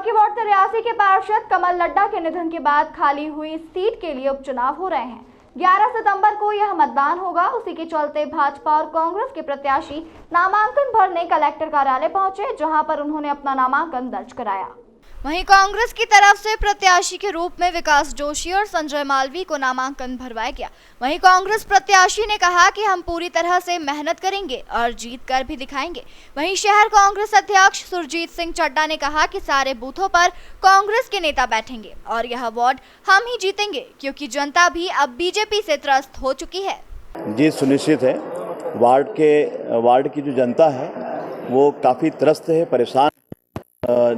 जबकि वार्ड 83 के पार्षद कमल लड्डा के निधन के बाद खाली हुई सीट के लिए उपचुनाव हो रहे हैं। 11 सितंबर को यह मतदान होगा। उसी के चलते भाजपा और कांग्रेस के प्रत्याशी नामांकन भरने कलेक्टर कार्यालय पहुंचे, जहां पर उन्होंने अपना नामांकन दर्ज कराया। वहीं कांग्रेस की तरफ से प्रत्याशी के रूप में विकास जोशी और संजय मालवी को नामांकन भरवाया गया। वहीं कांग्रेस प्रत्याशी ने कहा कि हम पूरी तरह से मेहनत करेंगे और जीत कर भी दिखाएंगे। वहीं शहर कांग्रेस अध्यक्ष सुरजीत सिंह चड्डा ने कहा कि सारे बूथों पर कांग्रेस के नेता बैठेंगे और यह वार्ड हम ही जीतेंगे, क्योंकि जनता भी अब बीजेपी से त्रस्त हो चुकी है। जीत सुनिश्चित है। वार्ड की जो जनता है वो काफ़ी त्रस्त है, परेशान।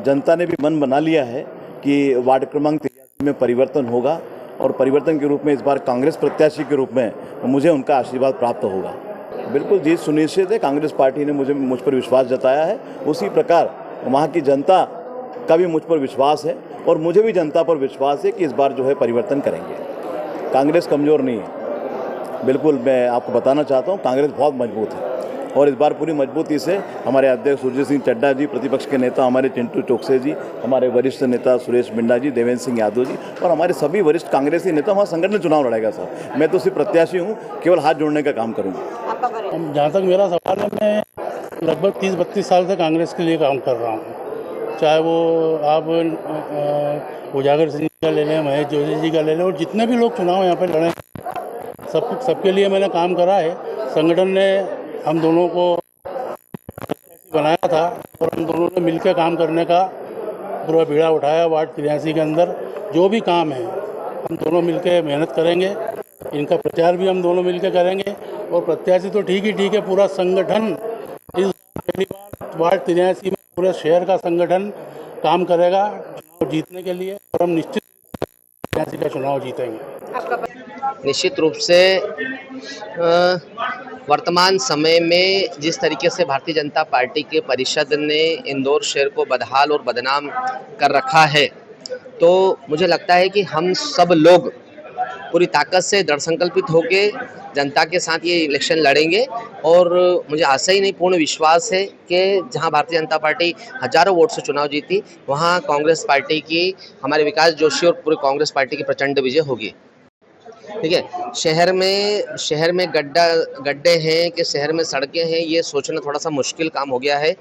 जनता ने भी मन बना लिया है कि वार्ड क्रमांक 83 में परिवर्तन होगा और परिवर्तन के रूप में इस बार कांग्रेस प्रत्याशी के रूप में मुझे उनका आशीर्वाद प्राप्त होगा। बिल्कुल जीत सुनिश्चित है। कांग्रेस पार्टी ने मुझ पर विश्वास जताया है, उसी प्रकार वहाँ की जनता का भी मुझ पर विश्वास है और मुझे भी जनता पर विश्वास है कि इस बार जो है परिवर्तन करेंगे। कांग्रेस कमज़ोर नहीं है, बिल्कुल मैं आपको बताना चाहता हूँ, कांग्रेस बहुत मजबूत है और इस बार पूरी मजबूती से हमारे अध्यक्ष सुरजीत सिंह चड्डा जी, प्रतिपक्ष के नेता हमारे चिंटू चोकसे जी, हमारे वरिष्ठ नेता सुरेश बिंडा जी, देवेंद्र सिंह यादव जी और हमारे सभी वरिष्ठ कांग्रेसी नेता वहाँ संगठन चुनाव लड़ेगा सर। मैं तो सिर्फ प्रत्याशी हूँ, केवल हाथ जोड़ने का काम करूँगा। जहाँ तक मेरा सवाल है, मैं लगभग 30-32 साल से कांग्रेस के लिए काम कर रहा हूँ। चाहे वो आप उजागर सिंह का ले लें, महेश जोशी जी का ले लें और जितने भी लोग चुनाव यहाँ पर लड़े, सबके लिए मैंने काम करा है। संगठन ने हम दोनों को बनाया था और हम दोनों ने मिलकर काम करने का पूरा बीड़ा उठाया। वार्ड 83 के अंदर जो भी काम है हम दोनों मिलकर मेहनत करेंगे। इनका प्रचार भी हम दोनों मिलकर करेंगे और प्रत्याशी तो ठीक है, पूरा संगठन इस पहली बार वार्ड 83 में पूरे शहर का संगठन काम करेगा चुनाव जीतने के लिए और हम निश्चित 83 का चुनाव जीतेंगे। निश्चित रूप से वर्तमान समय में जिस तरीके से भारतीय जनता पार्टी के परिषद ने इंदौर शहर को बदहाल और बदनाम कर रखा है, तो मुझे लगता है कि हम सब लोग पूरी ताकत से दृढ़ संकल्पित होकर जनता के साथ ये इलेक्शन लड़ेंगे और मुझे आशा ही नहीं, पूर्ण विश्वास है कि जहां भारतीय जनता पार्टी हजारों वोट से चुनाव जीती, वहां कांग्रेस पार्टी की, हमारे विकास जोशी और पूरी कांग्रेस पार्टी की प्रचंड विजय होगी। ठीक है, शहर में गड्ढे हैं कि शहर में सड़कें हैं, ये सोचना थोड़ा सा मुश्किल काम हो गया है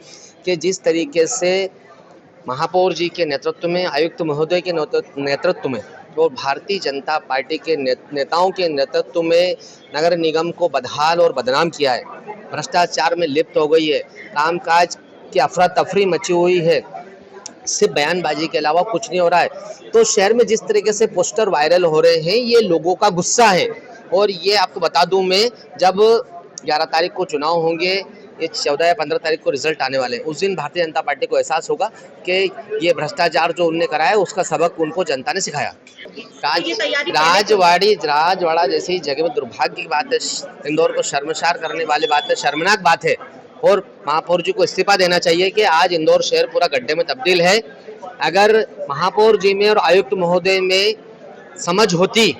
कि जिस तरीके से महापौर जी के नेतृत्व में, आयुक्त महोदय के नेतृत्व में और भारतीय जनता पार्टी के नेताओं के नेतृत्व में नगर निगम को बदहाल और बदनाम किया है, भ्रष्टाचार में लिप्त हो गई है, कामकाज की अफरा तफरी मची हुई है, सिर्फ बयानबाजी के अलावा कुछ नहीं हो रहा है। तो शहर में जिस तरीके से पोस्टर वायरल हो रहे हैं, ये लोगों का गुस्सा है। और ये आपको बता दूं मैं, जब 11 तारीख को चुनाव होंगे, ये 14 या 15 तारीख को रिजल्ट आने वाले हैं, उस दिन भारतीय जनता पार्टी को एहसास होगा कि ये भ्रष्टाचार जो उनने कराया उसका सबक उनको जनता ने सिखाया। राजवाड़ा जैसी जगह में दुर्भाग्य की बात है, इंदौर को शर्मसार करने वाली बात है, शर्मनाक बात है और महापौर जी को इस्तीफा देना चाहिए कि आज इंदौर शहर पूरा गड्ढे में तब्दील है। अगर महापौर जी में और आयुक्त महोदय में समझ होती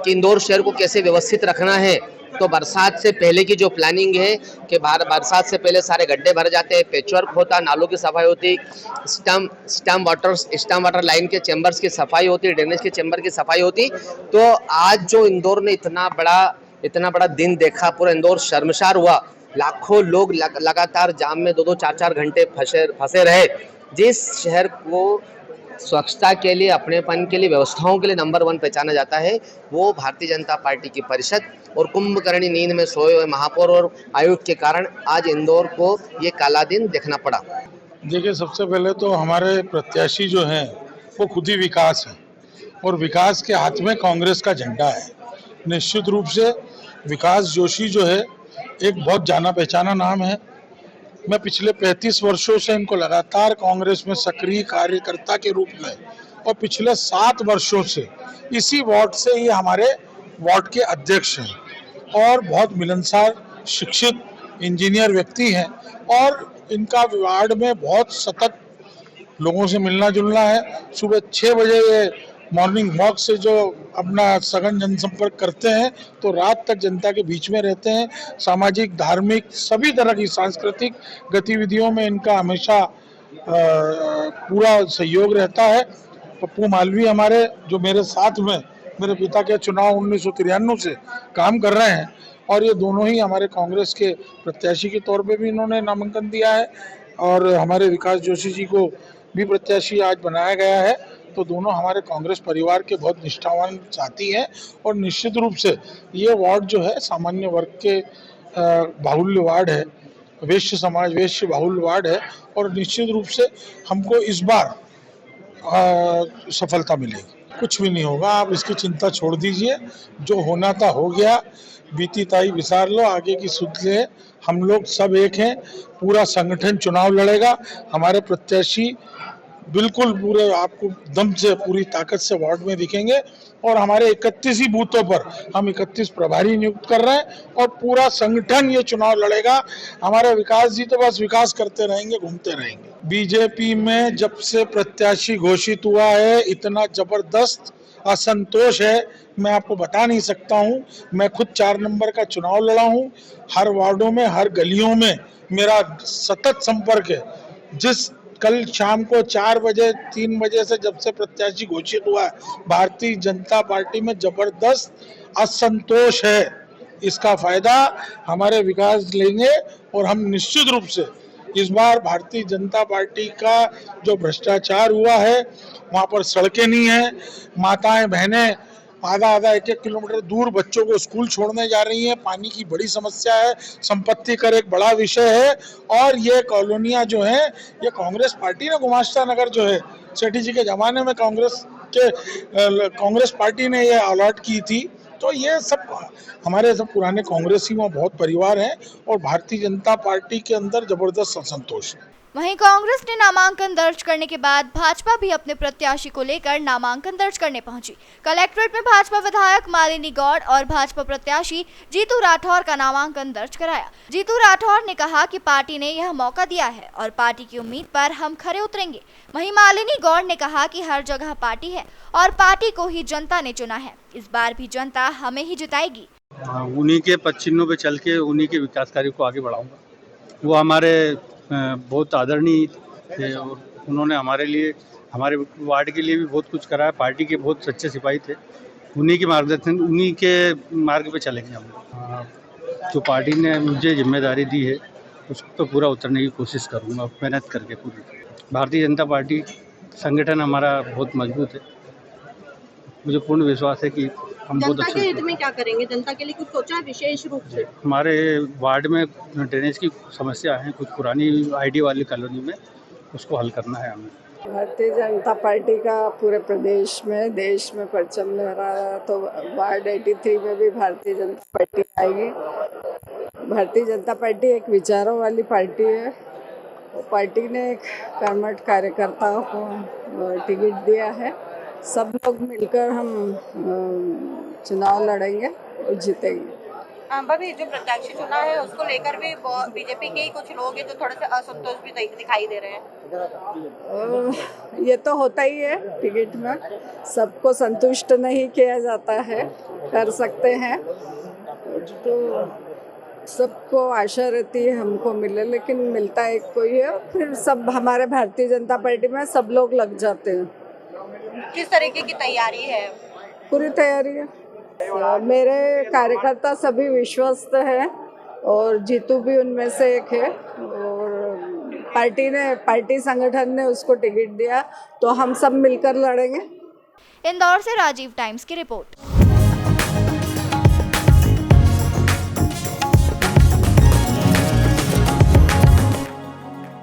कि इंदौर शहर को कैसे व्यवस्थित रखना है, तो बरसात से पहले की जो प्लानिंग है कि बरसात से पहले सारे गड्ढे भर जाते हैं, पैचवर्क होता, नालों की सफाई होती, स्टम वाटर लाइन के चैम्बर्स की सफाई होती, ड्रेनेज के चैम्बर की सफाई होती, तो आज जो इंदौर ने इतना बड़ा दिन देखा, पूरा इंदौर शर्मसार हुआ। लाखों लोग लगातार जाम में 2-2, 4-4 घंटे फंसे रहे। जिस शहर को स्वच्छता के लिए, अपनेपन के लिए, व्यवस्थाओं के लिए नंबर 1 पहचाना जाता है, वो भारतीय जनता पार्टी की परिषद और कुंभकर्णी नींद में सोए हुए महापौर और आयुक्त के कारण आज इंदौर को ये काला दिन देखना पड़ा। देखिए, सबसे पहले तो हमारे प्रत्याशी जो हैं वो खुद ही विकास है और विकास के हाथ में कांग्रेस का झंडा है। निश्चित रूप से विकास जोशी जो है एक बहुत जाना पहचाना नाम है। मैं पिछले 35 वर्षों से इनको लगातार कांग्रेस में सक्रिय कार्यकर्ता के रूप में और पिछले 7 वर्षों से इसी वार्ड से ही हमारे वार्ड के अध्यक्ष हैं और बहुत मिलनसार, शिक्षित, इंजीनियर व्यक्ति हैं और इनका वार्ड में बहुत सतत लोगों से मिलना जुलना है। सुबह 6 बजे ये मॉर्निंग वॉक से जो अपना सघन जनसंपर्क करते हैं तो रात तक जनता के बीच में रहते हैं। सामाजिक, धार्मिक, सभी तरह की सांस्कृतिक गतिविधियों में इनका हमेशा पूरा सहयोग रहता है। पप्पू मालवी हमारे जो मेरे साथ में मेरे पिता के चुनाव 1993 से काम कर रहे हैं और ये दोनों ही हमारे कांग्रेस के प्रत्याशी के तौर पे भी इन्होंने नामांकन दिया है और हमारे विकास जोशी जी को भी प्रत्याशी आज बनाया गया है। तो दोनों हमारे कांग्रेस परिवार के बहुत निष्ठावान साथी हैं और निश्चित रूप से ये वार्ड जो है सामान्य वर्ग के बाहुल्य वार्ड है, वैश्य समाज वैश्य बाहुल्य वार्ड है और निश्चित रूप से हमको इस बार सफलता मिलेगी। कुछ भी नहीं होगा, आप इसकी चिंता छोड़ दीजिए, जो होना था हो गया, बीती ताई विसार लो, आगे की सुध ले। हम लोग सब एक हैं, पूरा संगठन चुनाव लड़ेगा, हमारे प्रत्याशी बिल्कुल पूरे आपको दम से पूरी ताकत से वार्ड में दिखेंगे और हमारे 31 ही बूथों पर हम 31 प्रभारी नियुक्त कर रहे हैं और पूरा संगठन ये चुनाव लड़ेगा। हमारे विकास जी तो बस विकास करते रहेंगे, घूमते रहेंगे। बीजेपी में जब से प्रत्याशी घोषित हुआ है इतना जबरदस्त असंतोष है, मैं आपको बता नहीं सकता हूं। मैं खुद 4 नंबर का चुनाव लड़ा हूं, हर वार्डों में हर गलियों में मेरा सतत संपर्क है। जिस कल शाम को 4 बजे 3 बजे से जब से प्रत्याशी घोषित हुआ है, भारतीय जनता पार्टी में जबरदस्त असंतोष है। इसका फायदा हमारे विकास लेंगे और हम निश्चित रूप से इस बार भारतीय जनता पार्टी का जो भ्रष्टाचार हुआ है, वहाँ पर सड़कें नहीं है, माताएं बहनें आधा 1-1 किलोमीटर दूर बच्चों को स्कूल छोड़ने जा रही हैं, पानी की बड़ी समस्या है, संपत्ति कर एक बड़ा विषय है और ये कॉलोनियां जो हैं ये कांग्रेस पार्टी ने गुमाश्ता नगर जो है सेठी जी के जमाने में कांग्रेस पार्टी ने ये अलॉट की थी। तो ये सब हमारे सब पुराने कांग्रेसी वहाँ बहुत परिवार हैं और भारतीय जनता पार्टी के अंदर जबरदस्त असंतोष है। वहीं कांग्रेस ने नामांकन दर्ज करने के बाद भाजपा भी अपने प्रत्याशी को लेकर नामांकन दर्ज करने पहुंची। कलेक्ट्रेट में भाजपा विधायक मालिनी गौड़ और भाजपा प्रत्याशी जीतू राठौर का नामांकन दर्ज कराया। जीतू राठौर ने कहा कि पार्टी ने यह मौका दिया है और पार्टी की उम्मीद पर हम खरे उतरेंगे। वहीं मालिनी गौड़ ने कहा कि हर जगह पार्टी है और पार्टी को ही जनता ने चुना है, इस बार भी जनता हमें ही जिताएगी। उन्हीं के पदचिह्नों पे चल के उन्हीं के विकास कार्यों को आगे बढ़ाऊंगा। वो हमारे बहुत आदरणीय थे और उन्होंने हमारे लिए हमारे वार्ड के लिए भी बहुत कुछ करा है। पार्टी के बहुत सच्चे सिपाही थे, उन्हीं के मार्गदर्शन उन्हीं के मार्ग पे चलेंगे हम लोग। जो पार्टी ने मुझे जिम्मेदारी दी है उसको तो पूरा उतरने की कोशिश करूँगा, मेहनत करके पूरी। भारतीय जनता पार्टी संगठन हमारा बहुत मजबूत है, मुझे पूर्ण विश्वास है कि हम बहुत अच्छे। जनता के हित में क्या करेंगे? जनता के लिए कुछ सोचा है विशेष रूप से? हमारे वार्ड में ड्रेनेज की समस्या है, कुछ पुरानी आईडी वाली कॉलोनी में, उसको हल करना है हमें। भारतीय जनता पार्टी का पूरे प्रदेश में देश में परचम लहरा रहा है, तो वार्ड 83 में भी भारतीय जनता पार्टी आएगी। भारतीय जनता पार्टी एक विचारों वाली पार्टी है। पार्टी ने एक कर्मठ कार्यकर्ताओं को टिकट दिया है। सब लोग मिलकर हम चुनाव लड़ेंगे और जीतेंगे। भाभी, जो प्रत्याशी चुना है उसको लेकर भी बीजेपी के ही कुछ लोग हैं जो थोड़े से असंतोष भी दिखाई दे रहे हैं। ये तो होता ही है, टिकट में सबको संतुष्ट नहीं किया जाता है, कर सकते हैं तो सबको आशा रहती है हमको मिले, लेकिन मिलता एक को ही है। फिर सब हमारे भारतीय जनता पार्टी में सब लोग लग जाते हैं। किस तरीके की तैयारी है? पूरी तैयारी है। मेरे कार्यकर्ता सभी विश्वस्त हैं और जीतू भी उनमें से एक है और पार्टी संगठन ने उसको टिकट दिया, तो हम सब मिलकर लड़ेंगे। इंदौर से राजीव टाइम्स की रिपोर्ट।